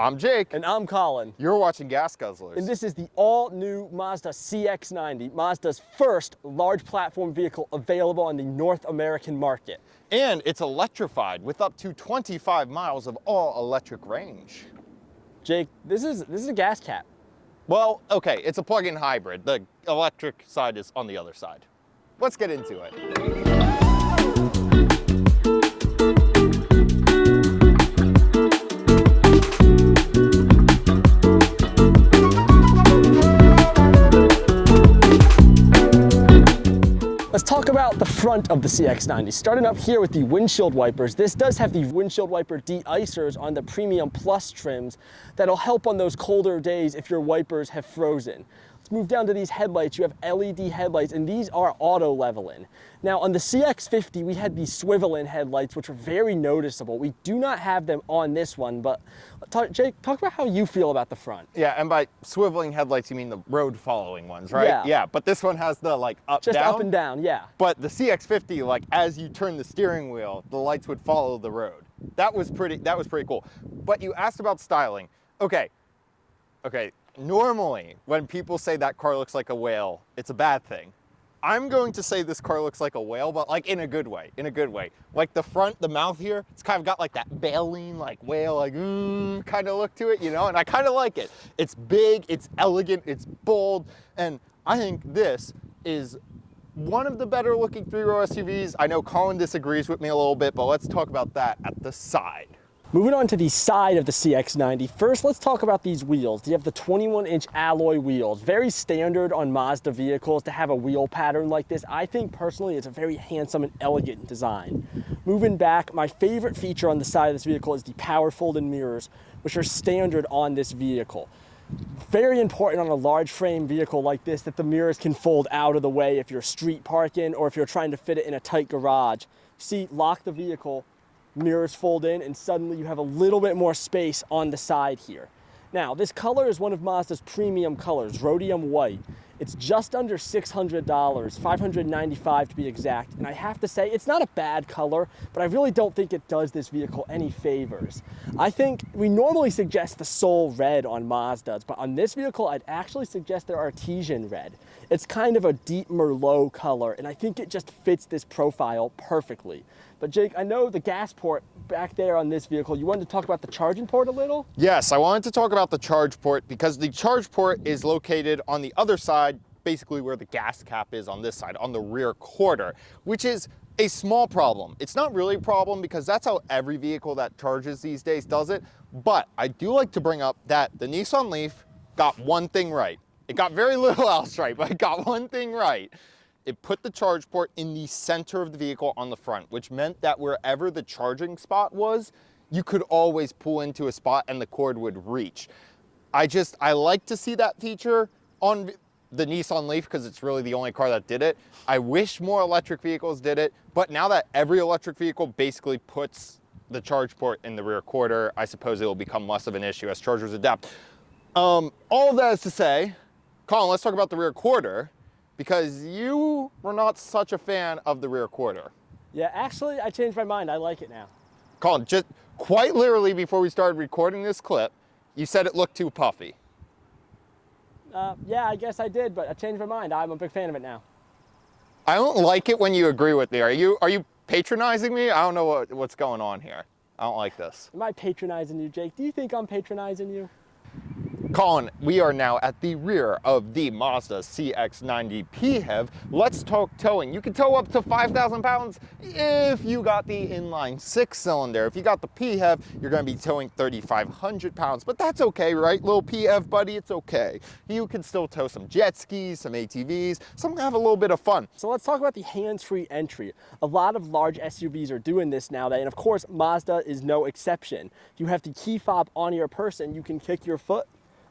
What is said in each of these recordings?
I'm Jake. And I'm Colin. You're watching Gas Guzzlers. And this is the all-new Mazda CX-90, Mazda's first large platform vehicle available on the North American market. And it's electrified with up to 25 miles of all-electric range. Jake, this is a gas cap. Well, okay, it's a plug-in hybrid. The electric side is on the other side. Let's get into it. Let's talk about the front of the CX-90. Starting up here with the windshield wipers. This does have the windshield wiper de-icers on the Premium Plus trims that'll help on those colder days if your wipers have frozen. Let's move down to these headlights. You have LED headlights, and these are auto leveling. Now on the CX-50, we had these swivel-in headlights, which were very noticeable. We do not have them on this one, but Jake, talk about how you feel about the front. Yeah, and by swiveling headlights, you mean the road-following ones, right? Yeah. Yeah, but this one has the like up, Just down. up and down, yeah. But the CX-50, like as you turn the steering wheel, the lights would follow the road. That was pretty cool. But you asked about styling. Okay. Normally, when people say that car looks like a whale, it's a bad thing. I'm going to say this car looks like a whale, but like in a good way, Like the front, the mouth here, it's kind of got like that baleen, like whale, like kind of look to it, you know, and I kind of like it. It's big, it's elegant, it's bold, and I think this is one of the better looking three-row SUVs. I know Colin disagrees with me a little bit, but let's talk about that at the side. Moving on to the side of the CX-90, first let's talk about these wheels. You have the 21-inch alloy wheels. Very standard on Mazda vehicles to have a wheel pattern like this. I think personally it's a very handsome and elegant design. Moving back, my favorite feature on the side of this vehicle is the power folding mirrors, which are standard on this vehicle. Very important on a large frame vehicle like this that the mirrors can fold out of the way if you're street parking or if you're trying to fit it in a tight garage. See, lock the vehicle, mirrors fold in, and suddenly you have a little bit more space on the side here. Now, this color is one of Mazda's premium colors, rhodium white. It's just under $600, $595 to be exact. And I have to say, it's not a bad color, but I really don't think it does this vehicle any favors. I think we normally suggest the Soul Red on Mazdas, but on this vehicle, I'd actually suggest their Artesian Red. It's kind of a deep Merlot color, and I think it just fits this profile perfectly. But Jake, I know the gas port back there on this vehicle, you wanted to talk about the charging port a little? Yes, I wanted to talk about the charge port because the charge port is located on the other side, basically where the gas cap is on this side, on the rear quarter, which is a small problem. It's not really a problem because that's how every vehicle that charges these days does it. But I do like to bring up that the Nissan Leaf got one thing right. It got very little else right, but it got one thing right. It put the charge port in the center of the vehicle on the front, which meant that wherever the charging spot was, you could always pull into a spot and the cord would reach. I like to see that feature on the Nissan Leaf because it's really the only car that did it. I wish more electric vehicles did it, but now that every electric vehicle basically puts the charge port in the rear quarter, I suppose it will become less of an issue as chargers adapt. All of that is to say, Colin, let's talk about the rear quarter, because you were not such a fan of the rear quarter. Yeah, actually, I changed my mind. I like it now. Colin, just quite literally before we started recording this clip, you said it looked too puffy. Yeah, I guess I did, but I changed my mind. I'm a big fan of it now. I don't like it when you agree with me. Are you patronizing me? I don't know what's going on here. I don't like this. Am I patronizing you, Jake? Do you think I'm patronizing you? Colin, we are now at the rear of the Mazda CX-90 PHEV. Let's talk towing. You can tow up to 5,000 pounds if you got the inline 6-cylinder. If you got the PHEV, you're going to be towing 3,500 pounds, but that's okay, right? Little PHEV buddy, it's okay. You can still tow some jet skis, some ATVs, some have a little bit of fun. So let's talk about the hands-free entry. A lot of large SUVs are doing this nowadays, and of course, Mazda is no exception. You have the key fob on your person, you can kick your foot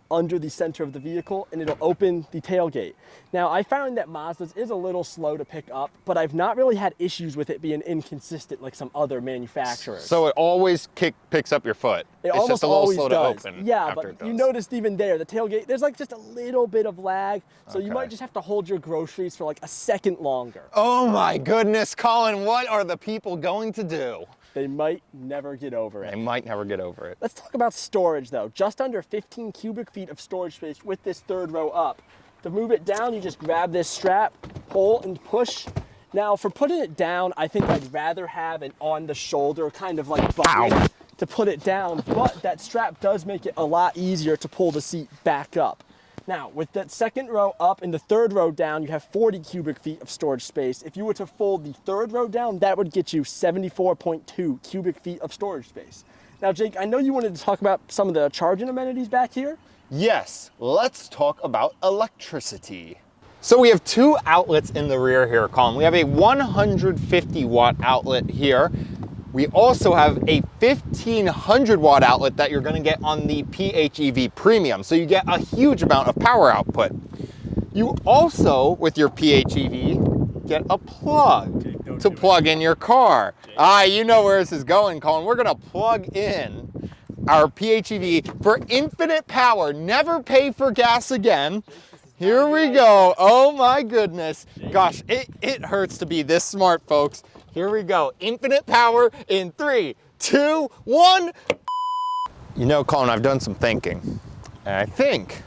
under the center of the vehicle and it'll open the tailgate. Now, I found that Mazda's is a little slow to pick up, but I've not really had issues with it being inconsistent like some other manufacturers. So it always picks up your foot. It's almost just a little little slow does. to open. Yeah, but you noticed even there, the tailgate, there's like just a little bit of lag, so you might just have to hold your groceries for like a second longer. Oh my goodness, Colin, what are the people going to do? They might never get over it. They might never get over it. Let's talk about storage though. Just under 15 cubic feet of storage space with this third row up. To move it down, you just grab this strap, pull and push. Now for putting it down, I think I'd rather have an on the shoulder kind of like button to put it down, but that strap does make it a lot easier to pull the seat back up. Now, with that second row up and the third row down, you have 40 cubic feet of storage space. If you were to fold the third row down, that would get you 74.2 cubic feet of storage space. Now, Jake, I know you wanted to talk about some of the charging amenities back here. Yes, let's talk about electricity. So we have two outlets in the rear here, Colin. We have a 150 watt outlet here. We also have a 1500 watt outlet that you're gonna get on the PHEV Premium. So you get a huge amount of power output. You also, with your PHEV, get a plug to plug in your car. You know where this is going, Colin. We're gonna plug in our PHEV for infinite power. Never pay for gas again. Here we go. Oh my goodness. Gosh, it hurts to be this smart, folks. Here we go. Infinite power in 3, 2, 1. You know, Colin, I've done some thinking. And I think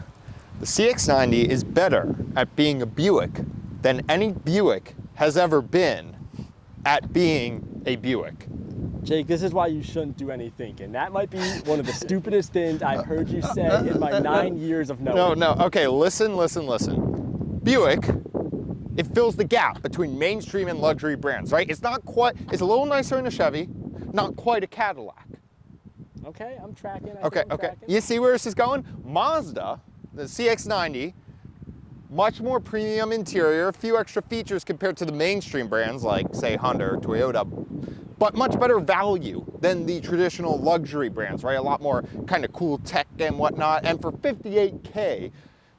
the CX-90 is better at being a Buick than any Buick has ever been at being a Buick. Jake, this is why you shouldn't do any thinking. That might be one of the stupidest things I've heard you say in my 9 years of knowing. No, okay, listen. Buick, it fills the gap between mainstream and luxury brands, right? It's not quite, it's a little nicer than a Chevy, not quite a Cadillac. Okay, I'm tracking. Okay. You see where this is going? Mazda, the CX-90, much more premium interior, a few extra features compared to the mainstream brands like, say, Honda or Toyota, but much better value than the traditional luxury brands, right? A lot more kind of cool tech and whatnot. And for $58K,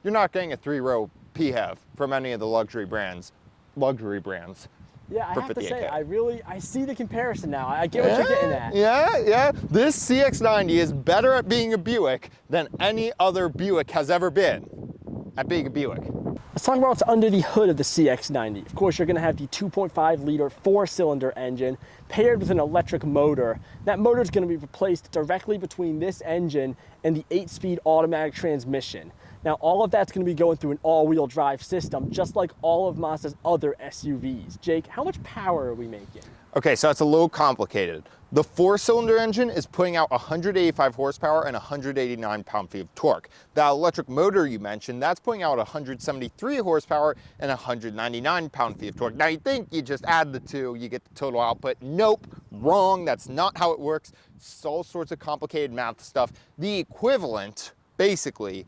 you're not getting a 3-row PHEV from any of the luxury brands. Yeah, I have to say, I see the comparison now. I get what you're getting at. Yeah. This CX-90 is better at being a Buick than any other Buick has ever been at being a Buick. Let's talk about what's under the hood of the CX-90. Of course, you're gonna have the 2.5 liter 4-cylinder engine paired with an electric motor. That motor is gonna be replaced directly between this engine and the 8-speed automatic transmission. Now, all of that's gonna be going through an all-wheel drive system, just like all of Mazda's other SUVs. Jake, how much power are we making? Okay, so it's a little complicated. The 4-cylinder engine is putting out 185 horsepower and 189 pound-feet of torque. The electric motor you mentioned, that's putting out 173 horsepower and 199 pound-feet of torque. Now you think you just add the two, you get the total output. Nope, wrong, that's not how it works. It's all sorts of complicated math stuff. The equivalent, basically,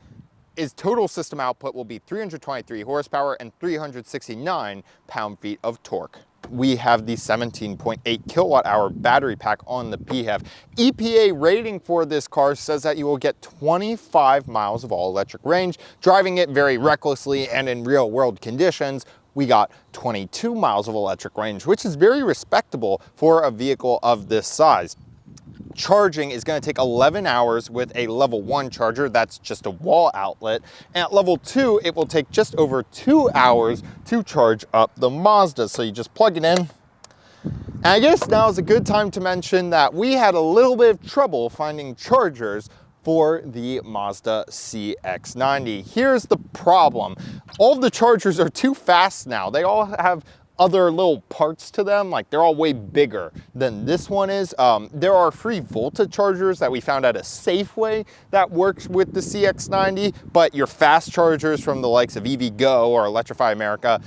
is total system output will be 323 horsepower and 369 pound-feet of torque. We have the 17.8 kilowatt hour battery pack on the PHEV. EPA rating for this car says that you will get 25 miles of all electric range. Driving it very recklessly and in real world conditions, we got 22 miles of electric range, which is very respectable for a vehicle of this size. Charging is going to take 11 hours with a level 1 charger. That's just a wall outlet. And at level 2, it will take just over 2 hours to charge up the Mazda. So you just plug it in. And I guess now is a good time to mention that we had a little bit of trouble finding chargers for the Mazda CX-90. Here's the problem. All of the chargers are too fast now. They all have other little parts to them, like they're all way bigger than this one is. There are free Volta chargers that we found at a Safeway that works with the CX-90, but your fast chargers from the likes of EVgo or Electrify America,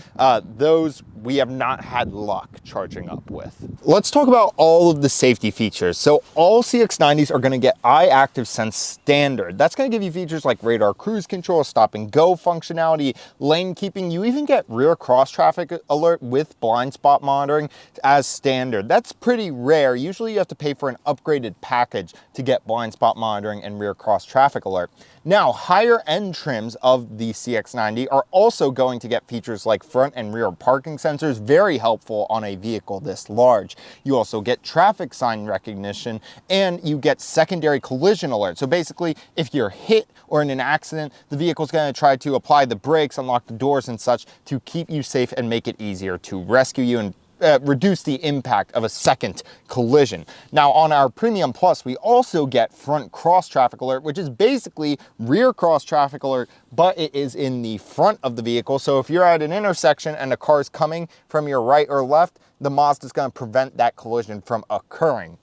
those we have not had luck charging up with. Let's talk about all of the safety features. So all CX-90s are gonna get Eye Active Sense standard. That's gonna give you features like radar cruise control, stop and go functionality, lane keeping. You even get rear cross traffic alert with blind spot monitoring as standard. That's pretty rare. Usually you have to pay for an upgraded package to get blind spot monitoring and rear cross traffic alert. Now, higher end trims of the CX-90 are also going to get features like front and rear parking sensors, very helpful on a vehicle this large. You also get traffic sign recognition and you get secondary collision alert. So basically, if you're hit or in an accident, the vehicle's gonna try to apply the brakes, unlock the doors and such to keep you safe and make it easier to rescue you and reduce the impact of a second collision. Now on our Premium Plus, we also get front cross traffic alert, which is basically rear cross traffic alert, but it is in the front of the vehicle. So if you're at an intersection and a car is coming from your right or left, the Mazda is going to prevent that collision from occurring.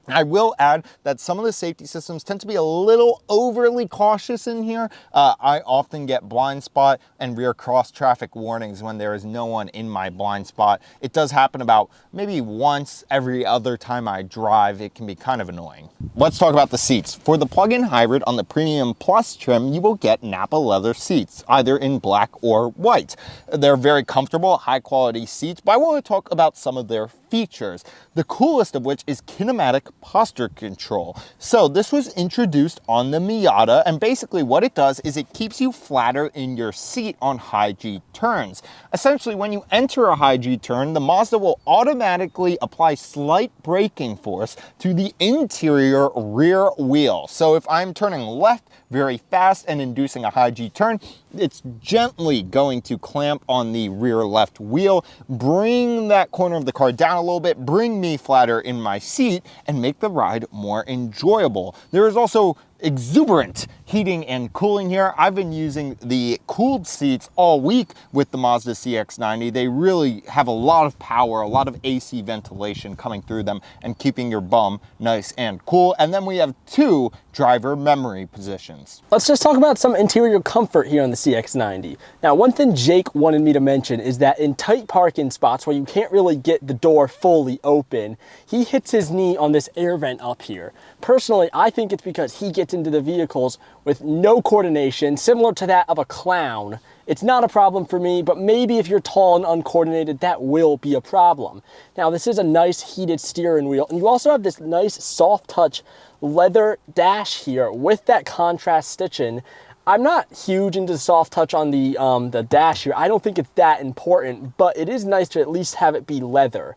I will add that some of the safety systems tend to be a little overly cautious in here. I often get blind spot and rear cross traffic warnings when there is no one in my blind spot. It does happen about maybe once every other time I drive. It can be kind of annoying. Let's talk about the seats. For the plug-in hybrid on the Premium Plus trim, you will get nappa leather seats, either in black or white. They're very comfortable, high quality seats, but I want to talk about some of their features. The coolest of which is kinematic posture control. So this was introduced on the Miata, and basically what it does is it keeps you flatter in your seat on high G turns. Essentially, when you enter a high G turn, the Mazda will automatically apply slight braking force to the interior rear wheel. So if I'm turning left very fast and inducing a high G turn, it's gently going to clamp on the rear left wheel, bring that corner of the car down a little bit, bring me flatter in my seat, and make the ride more enjoyable. There is also exuberant heating and cooling here. I've been using the cooled seats all week with the Mazda CX-90. They really have a lot of power, a lot of AC ventilation coming through them and keeping your bum nice and cool. And then we have 2 driver memory positions. Let's just talk about some interior comfort here on the CX-90. Now, one thing Jake wanted me to mention is that in tight parking spots where you can't really get the door fully open, he hits his knee on this air vent up here. Personally, I think it's because he gets into the vehicles with no coordination, similar to that of a clown. It's not a problem for me, but maybe if you're tall and uncoordinated, that will be a problem. Now, this is a nice heated steering wheel, and you also have this nice soft touch leather dash here with that contrast stitching. I'm not huge into soft touch on the dash here. I don't think it's that important, but it is nice to at least have it be leather.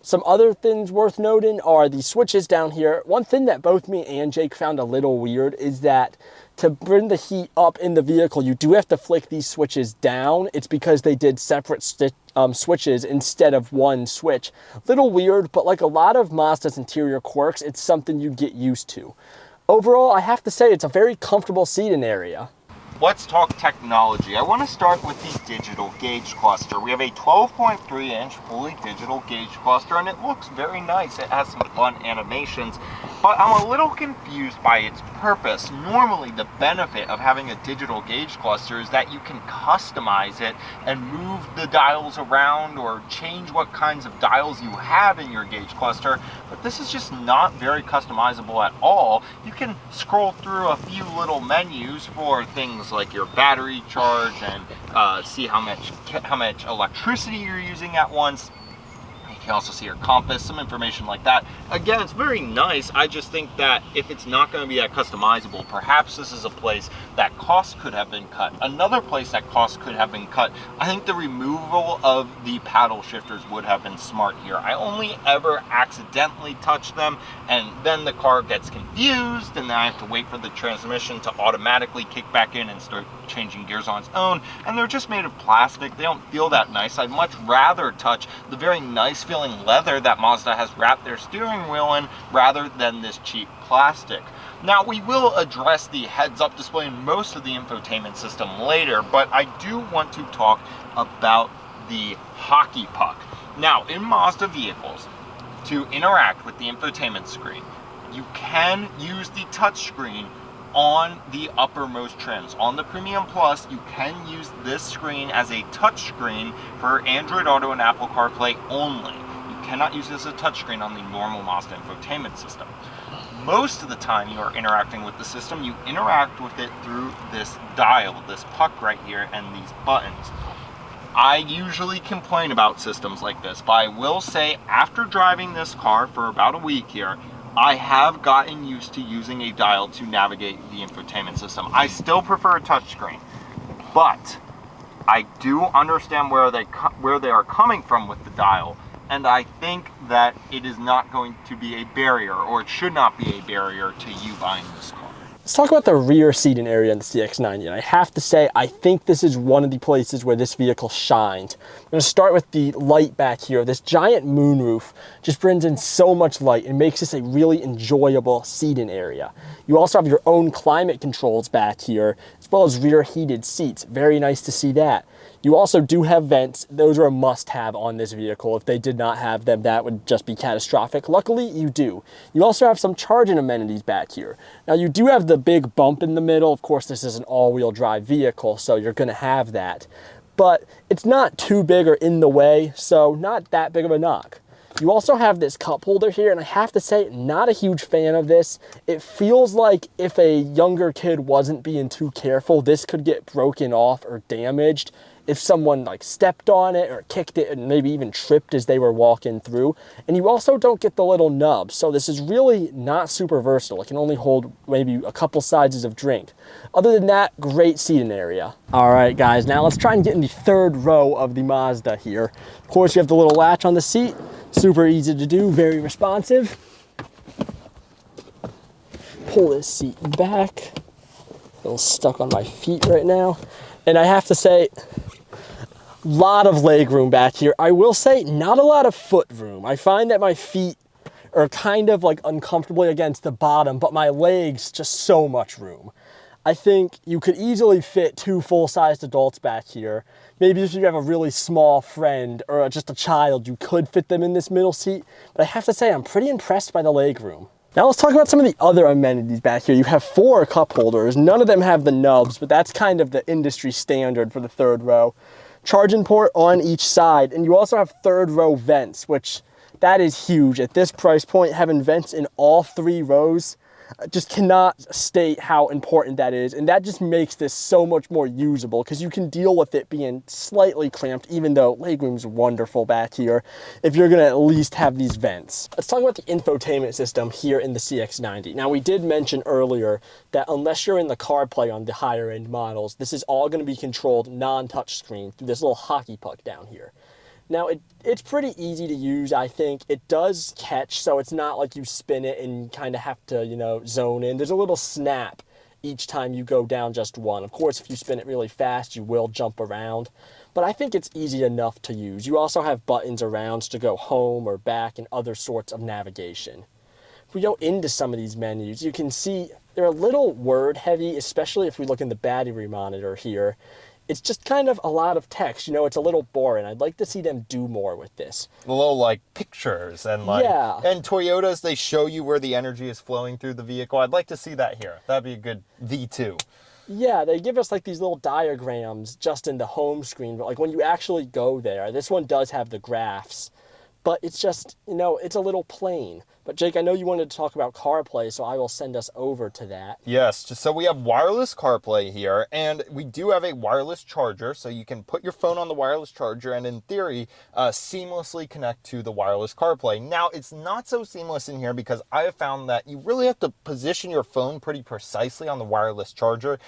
Some other things worth noting are the switches down here. One thing that both me and Jake found a little weird is that to bring the heat up in the vehicle, you do have to flick these switches down. It's because they did separate switches instead of one switch. Little weird, but like a lot of Mazda's interior quirks, it's something you get used to. Overall, I have to say it's a very comfortable seating area. Let's talk technology. I want to start with the digital gauge cluster. We have a 12.3-inch fully digital gauge cluster, and it looks very nice. It has some fun animations, but I'm a little confused by its purpose. Normally, the benefit of having a digital gauge cluster is that you can customize it and move the dials around or change what kinds of dials you have in your gauge cluster, but this is just not very customizable at all. You can scroll through a few little menus for things like your battery charge and see how much electricity you're using at once. You can also see your compass, some information like that. Again, it's very nice. I just think that if it's not going to be that customizable, perhaps this is a place that cost could have been cut. Another place that cost could have been cut, I think the removal of the paddle shifters would have been smart here. I only ever accidentally touch them, and then the car gets confused, and then I have to wait for the transmission to automatically kick back in and start changing gears on its own. And they're just made of plastic. They don't feel that nice. I'd much rather touch the very nice feeling leather that Mazda has wrapped their steering wheel in rather than this cheap plastic. Now, we will address the heads-up display and most of the infotainment system later, but I do want to talk about the hockey puck. Now, in Mazda vehicles, to interact with the infotainment screen, you can use the touchscreen on the uppermost trims. On the Premium Plus, you can use this screen as a touch screen for Android Auto and Apple CarPlay only. You cannot use this as a touchscreen on the normal Mazda infotainment system. Most of the time you are interacting with the system, you interact with it through this dial, this puck right here, and these buttons. I usually complain about systems like this, but I will say after driving this car for about a week here, I have gotten used to using a dial to navigate the infotainment system. I still prefer a touchscreen, but I do understand where they are coming from with the dial, and I think that it is not going to be a barrier, or it should not be a barrier to you buying this car. Let's talk about the rear seating area in the CX-90. And I have to say, I think this is one of the places where this vehicle shined. I'm gonna start with the light back here. This giant moonroof just brings in so much light and makes this a really enjoyable seating area. You also have your own climate controls back here, as well as rear heated seats. Very nice to see that. You also do have vents. Those are a must-have on this vehicle. If they did not have them, that would just be catastrophic. Luckily, you do. You also have some charging amenities back here. Now, you do have the big bump in the middle. Of course, this is an all-wheel drive vehicle, so you're gonna have that. But it's not too big or in the way, so not that big of a knock. You also have this cup holder here, and I have to say, not a huge fan of this. It feels like if a younger kid wasn't being too careful, this could get broken off or damaged if someone like stepped on it or kicked it and maybe even tripped as they were walking through. And you also don't get the little nub. So this is really not super versatile. It can only hold maybe a couple sizes of drink. Other than that, great seating area. All right, guys, now let's try and get in the third row of the Mazda here. Of course, you have the little latch on the seat. Super easy to do, very responsive. Pull this seat back. A little stuck on my feet right now. And I have to say, lot of leg room back here. I will say not a lot of foot room. I find that my feet are kind of like uncomfortably against the bottom, but my legs, just so much room. I think you could easily fit 2 full-sized adults back here. Maybe if you have a really small friend or just a child, you could fit them in this middle seat. But I have to say, I'm pretty impressed by the leg room. Now let's talk about some of the other amenities back here. You have 4 cup holders. None of them have the nubs, but that's kind of the industry standard for the third row. Charging port on each side, and you also have third row vents, which that is huge. At this price point, having vents in all 3 rows, just cannot state how important that is. And that just makes this so much more usable because you can deal with it being slightly cramped, even though legroom's wonderful back here, if you're gonna at least have these vents. Let's talk about the infotainment system here in the CX-90. Now, we did mention earlier that unless you're in the CarPlay on the higher end models, this is all gonna be controlled non-touch screen through this little hockey puck down here. Now, it's pretty easy to use, I think. It does catch, so it's not like you spin it and kind of have to, you know, zone in. There's a little snap each time you go down just one. Of course, if you spin it really fast, you will jump around. But I think it's easy enough to use. You also have buttons around to go home or back and other sorts of navigation. If we go into some of these menus, you can see they're a little word heavy, especially if we look in the battery monitor here. It's just kind of a lot of text, you know, it's a little boring. I'd like to see them do more with this. A little like pictures and like, yeah. And Toyotas, they show you where the energy is flowing through the vehicle. I'd like to see that here. That'd be a good V2. Yeah, they give us like these little diagrams just in the home screen, but like when you actually go there, this one does have the graphs, but it's just, you know, it's a little plain. But Jake, I know you wanted to talk about CarPlay, so I will send us over to that. Yes, so we have wireless CarPlay here, and we do have a wireless charger, so you can put your phone on the wireless charger and in theory, seamlessly connect to the wireless CarPlay. Now, it's not so seamless in here because I have found that you really have to position your phone pretty precisely on the wireless charger.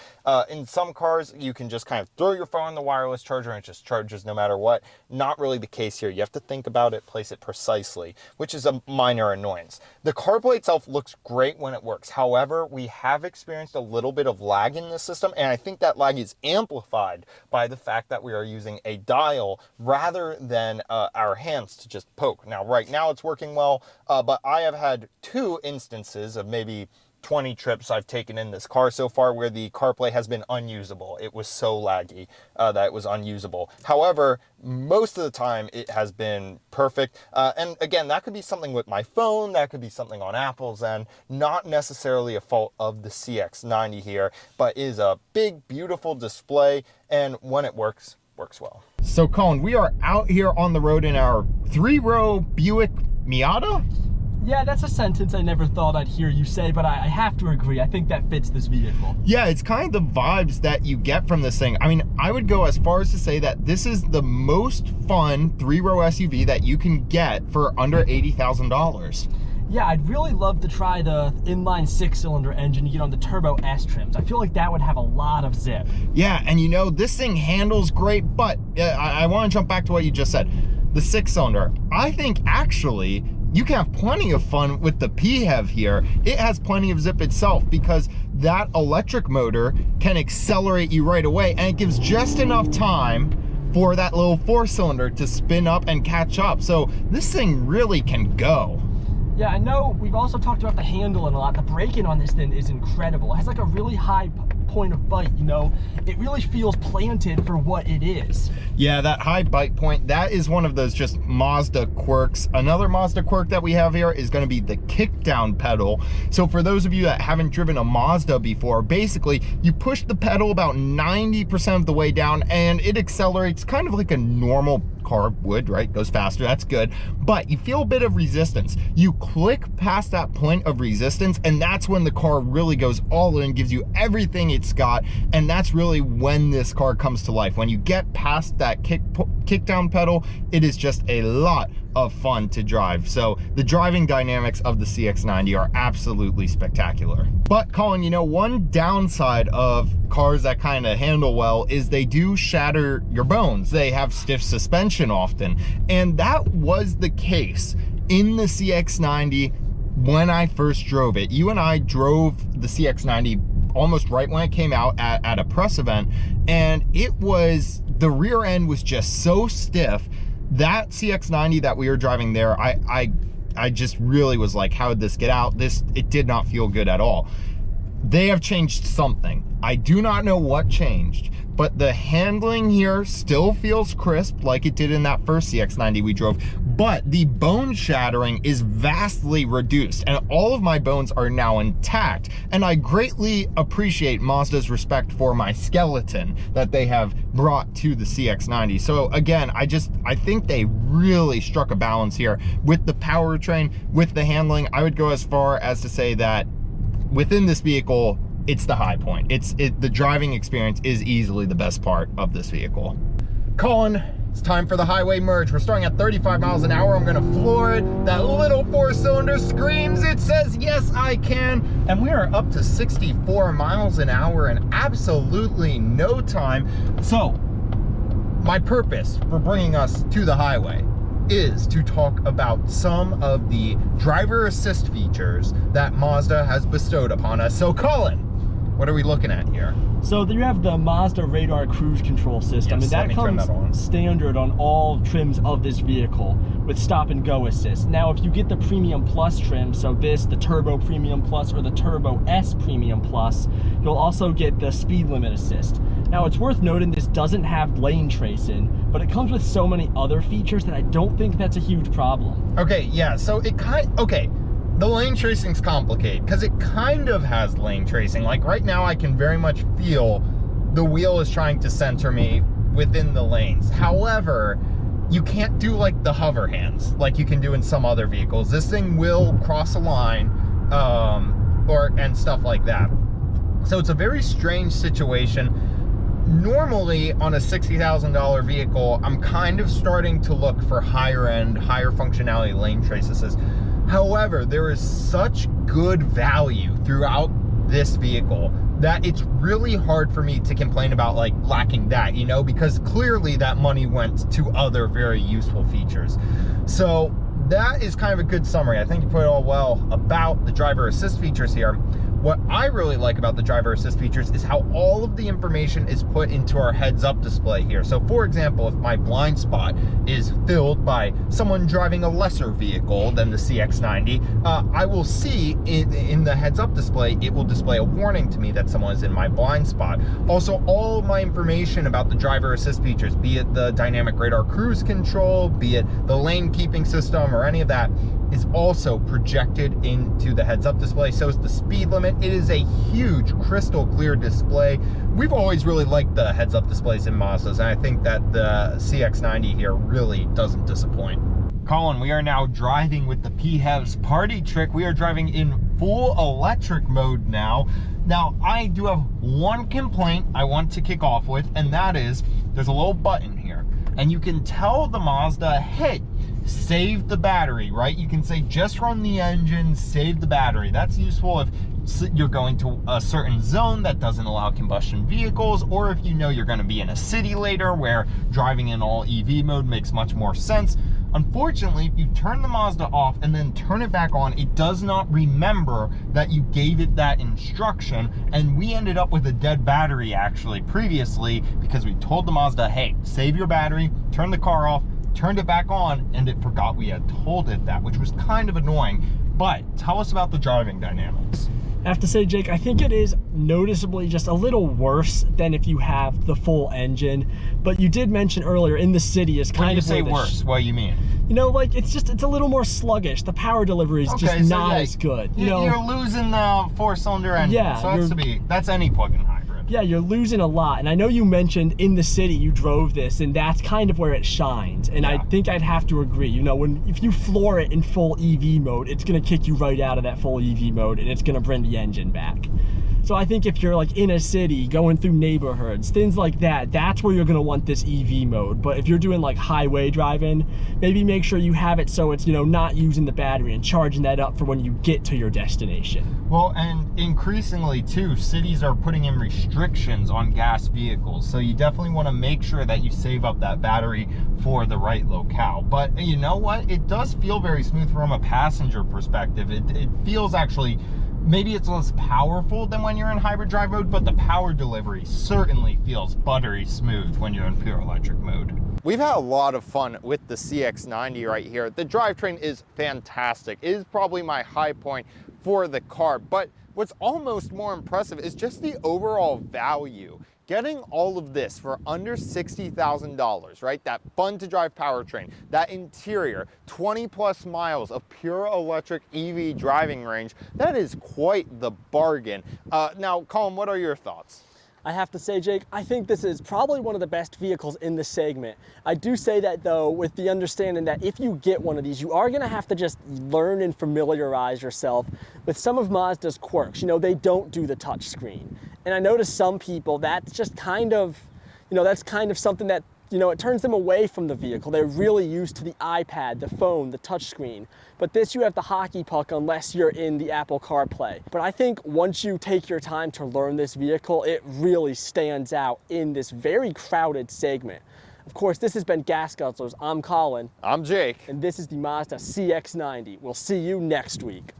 In some cars, you can just kind of throw your phone on the wireless charger and it just charges no matter what. Not really the case here. You have to think about it, place it precisely, which is a minor annoyance. The CarPlay itself looks great when it works. However, we have experienced a little bit of lag in the system, and I think that lag is amplified by the fact that we are using a dial rather than our hands to just poke. Now, right now it's working well, but I have had 2 instances of maybe 20 trips I've taken in this car so far where the CarPlay has been unusable. It was so laggy that it was unusable. However, most of the time it has been perfect. And again, that could be something with my phone, that could be something on Apple's end, not necessarily a fault of the CX-90 here, but is a big, beautiful display, and when it works, works well. So Colin, we are out here on the road in our 3-row Buick Miata. Yeah, that's a sentence I never thought I'd hear you say, but I have to agree. I think that fits this vehicle. Yeah, it's kind of the vibes that you get from this thing. I mean, I would go as far as to say that this is the most fun 3-row SUV that you can get for under $80,000. Yeah, I'd really love to try the inline 6-cylinder engine you get on the Turbo S trims. I feel like that would have a lot of zip. Yeah, and you know, this thing handles great, but I want to jump back to what you just said. The 6-cylinder, I think actually, you can have plenty of fun with the PHEV here. It has plenty of zip itself because that electric motor can accelerate you right away, and it gives just enough time for that little 4-cylinder to spin up and catch up. So this thing really can go. Yeah, I know we've also talked about the handling a lot. The braking on this thing is incredible. It has like a really high point of bite, you know? It really feels planted for what it is. Yeah, that high bite point, that is one of those just Mazda quirks. Another Mazda quirk that we have here is going to be the kickdown pedal. So for those of you that haven't driven a Mazda before, basically you push the pedal about 90% of the way down and it accelerates kind of like a normal car would, right? Goes faster, that's good. But you feel a bit of resistance. You click past that point of resistance, and that's when the car really goes all in, gives you everything it's got, and that's really when this car comes to life. When you get past that kickdown pedal, it is just a lot of fun to drive. So the driving dynamics of the CX-90 are absolutely spectacular. But Colin, you know, one downside of cars that kind of handle well is they do shatter your bones. They have stiff suspension often, and that was the case in the CX-90 when I first drove it. You and I drove the CX-90 almost right when it came out at a press event, and it was, the rear end was just so stiff. That CX-90 that we were driving there, I just really was like, how did this get out? It did not feel good at all. They have changed something. I do not know what changed, but the handling here still feels crisp like it did in that first CX-90 we drove, but the bone shattering is vastly reduced, and all of my bones are now intact. And I greatly appreciate Mazda's respect for my skeleton that they have brought to the CX-90. So again, I think they really struck a balance here with the powertrain, with the handling. I would go as far as to say that within this vehicle, it's the high point. The driving experience is easily the best part of this vehicle. Colin, it's time for the highway merge. We're starting at 35 miles an hour. I'm gonna floor it. That little 4-cylinder screams, it says, yes, I can. And we are up to 64 miles an hour in absolutely no time. So, my purpose for bringing us to the highway is to talk about some of the driver assist features that Mazda has bestowed upon us. So Colin, what are we looking at here? So you have the Mazda radar cruise control system, yes, and that comes standard on all trims of this vehicle with stop and go assist. Now, if you get the Premium Plus trim, so this, the Turbo Premium Plus or the Turbo S Premium Plus, you'll also get the speed limit assist. Now, it's worth noting this doesn't have lane tracing, but it comes with so many other features that I don't think that's a huge problem. Okay, yeah, so the lane tracing's complicated because it kind of has lane tracing. Like right now, I can very much feel the wheel is trying to center me within the lanes. However, you can't do like the hover hands like you can do in some other vehicles. This thing will cross a line and stuff like that. So it's a very strange situation. Normally on a $60,000 vehicle, I'm kind of starting to look for higher end, higher functionality lane trace assist. However, there is such good value throughout this vehicle that it's really hard for me to complain about like lacking that, you know, because clearly that money went to other very useful features. So that is kind of a good summary. I think you put it all well about the driver assist features here. What I really like about the driver assist features is how all of the information is put into our heads-up display here. So for example, if my blind spot is filled by someone driving a lesser vehicle than the CX-90, I will see in the heads-up display, it will display a warning to me that someone is in my blind spot. Also, all of my information about the driver assist features, be it the dynamic radar cruise control, be it the lane keeping system or any of that, is also projected into the heads-up display. So is the speed limit. It is a huge crystal clear display. We've always really liked the heads-up displays in Mazdas, and I think that the CX-90 here really doesn't disappoint. Colin, we are now driving with the PHEV's party trick. We are driving in full electric mode now. Now, I do have one complaint I want to kick off with, and that is there's a little button here, and you can tell the Mazda, hey, save the battery, right? You can say just run the engine, save the battery. That's useful if you're going to a certain zone that doesn't allow combustion vehicles, or if you know you're going to be in a city later where driving in all EV mode makes much more sense. Unfortunately, if you turn the Mazda off and then turn it back on, it does not remember that you gave it that instruction, and we ended up with a dead battery actually previously because we told the Mazda, hey, save your battery, turn the car off, turned it back on, and it forgot we had told it that, which was kind of annoying. But tell us about the driving dynamics. I have to say, Jake, I think it is noticeably just a little worse than if you have the full engine. But you did mention earlier, in the city is kind of When you say worse, what do you mean? You know, like, it's a little more sluggish. The power delivery is just not as good. You're losing the 4-cylinder engine. Yeah, so that's any plug-in hybrid. Yeah, you're losing a lot. And I know you mentioned in the city you drove this, and that's kind of where it shines. And I think I'd have to agree. You know, if you floor it in full EV mode, it's gonna kick you right out of that full EV mode, and it's gonna bring the engine back. So I think if you're like in a city, going through neighborhoods, things like that, that's where you're gonna want this EV mode. But if you're doing like highway driving, maybe make sure you have it so it's, you know, not using the battery and charging that up for when you get to your destination. Well, and increasingly too, cities are putting in restrictions on gas vehicles. So you definitely wanna make sure that you save up that battery for the right locale. But you know what? It does feel very smooth from a passenger perspective. It feels actually, maybe it's less powerful than when you're in hybrid drive mode, but the power delivery certainly feels buttery smooth when you're in pure electric mode. We've had a lot of fun with the CX-90 right here. The drivetrain is fantastic. It is probably my high point for the car, but what's almost more impressive is just the overall value. Getting all of this for under $60,000, right? That fun to drive powertrain, that interior, 20 plus miles of pure electric EV driving range, that is quite the bargain. Now, Colin, what are your thoughts? I have to say, Jake, I think this is probably one of the best vehicles in the segment. I do say that though, with the understanding that if you get one of these, you are gonna have to just learn and familiarize yourself with some of Mazda's quirks. You know, they don't do the touch screen. And I know to some people, that's just kind of, you know, that's kind of something that, you know, it turns them away from the vehicle. They're really used to the iPad, the phone, the touchscreen. But this, you have the hockey puck unless you're in the Apple CarPlay. But I think once you take your time to learn this vehicle, it really stands out in this very crowded segment. Of course, this has been Gas Guzzlers. I'm Colin. I'm Jake. And this is the Mazda CX-90. We'll see you next week.